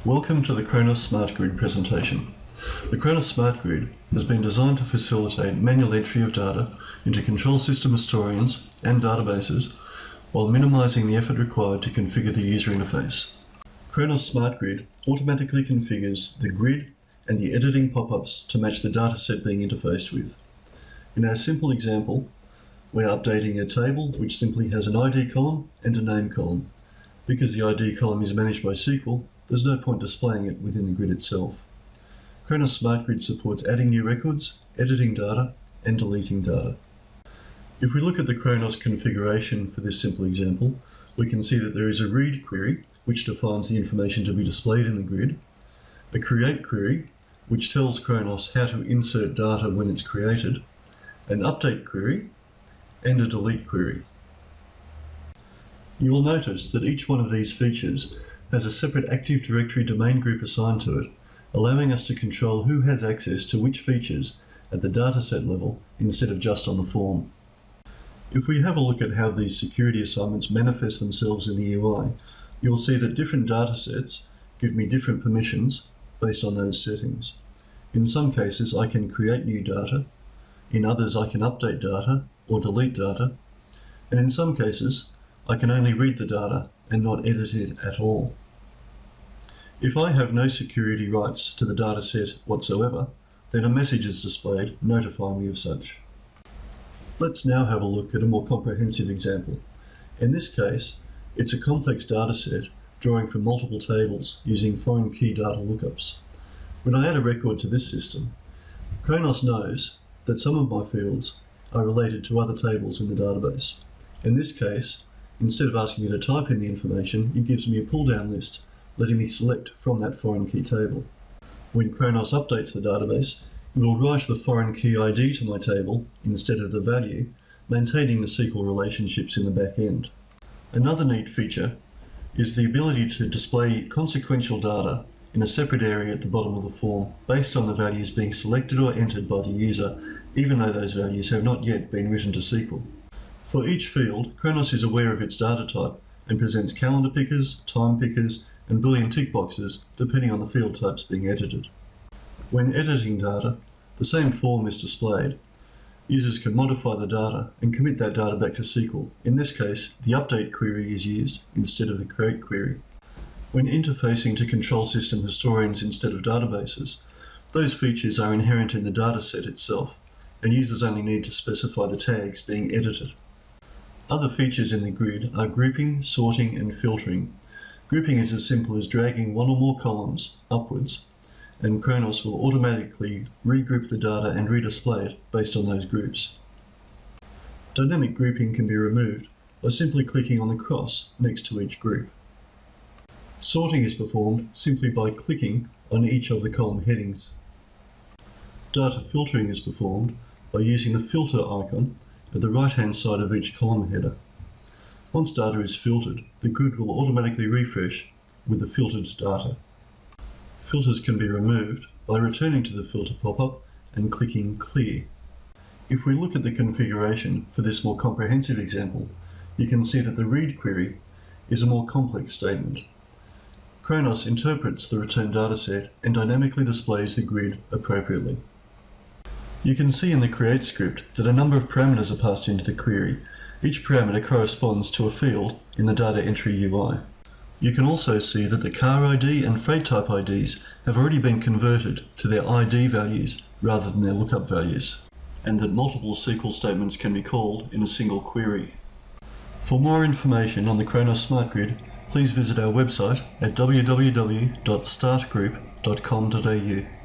Welcome to the Khronos SmartGrid presentation. The Khronos SmartGrid has been designed to facilitate manual entry of data into control system historians and databases while minimising the effort required to configure the user interface. Khronos SmartGrid automatically configures the grid and the editing pop-ups to match the dataset being interfaced with. In our simple example, we are updating a table which simply has an ID column and a name column. Because the ID column is managed by SQL, there's no point displaying it within the grid itself. Khronos SmartGrid supports adding new records, editing data, and deleting data. If we look at the Khronos configuration for this simple example, we can see that there is a read query, which defines the information to be displayed in the grid, a create query, which tells Khronos how to insert data when it's created, an update query, and a delete query. You will notice that each one of these features has a separate Active Directory domain group assigned to it, allowing us to control who has access to which features at the dataset level instead of just on the form. If we have a look at how these security assignments manifest themselves in the UI, you'll see that different datasets give me different permissions based on those settings. In some cases, I can create new data. In others, I can update data or delete data. And in some cases, I can only read the data and not edit it at all. If I have no security rights to the dataset whatsoever, then a message is displayed notifying me of such. Let's now have a look at a more comprehensive example. In this case, it's a complex dataset drawing from multiple tables using foreign key data lookups. When I add a record to this system, Khronos knows that some of my fields are related to other tables in the database. In this case, instead of asking me to type in the information, it gives me a pull-down list, letting me select from that foreign key table. When Khronos updates the database, it will write the foreign key ID to my table instead of the value, maintaining the SQL relationships in the back end. Another neat feature is the ability to display consequential data in a separate area at the bottom of the form based on the values being selected or entered by the user, even though those values have not yet been written to SQL. For each field, Khronos is aware of its data type and presents calendar pickers, time pickers, and Boolean tick boxes depending on the field types being edited. When editing data, the same form is displayed. Users can modify the data and commit that data back to SQL. In this case, the update query is used instead of the create query. When interfacing to control system historians instead of databases, those features are inherent in the dataset itself, and users only need to specify the tags being edited. Other features in the grid are grouping, sorting, and filtering. Grouping is as simple as dragging one or more columns upwards, and Khronos will automatically regroup the data and redisplay it based on those groups. Dynamic grouping can be removed by simply clicking on the cross next to each group. Sorting is performed simply by clicking on each of the column headings. Data filtering is performed by using the filter icon at the right-hand side of each column header. Once data is filtered, the grid will automatically refresh with the filtered data. Filters can be removed by returning to the filter pop-up and clicking Clear. If we look at the configuration for this more comprehensive example, you can see that the read query is a more complex statement. Khronos interprets the returned dataset and dynamically displays the grid appropriately. You can see in the create script that a number of parameters are passed into the query. Each parameter corresponds to a field in the data entry UI. You can also see that the car ID and freight type IDs have already been converted to their ID values rather than their lookup values, and that multiple SQL statements can be called in a single query. For more information on the Khronos SmartGrid, please visit our website at www.startgroup.com.au.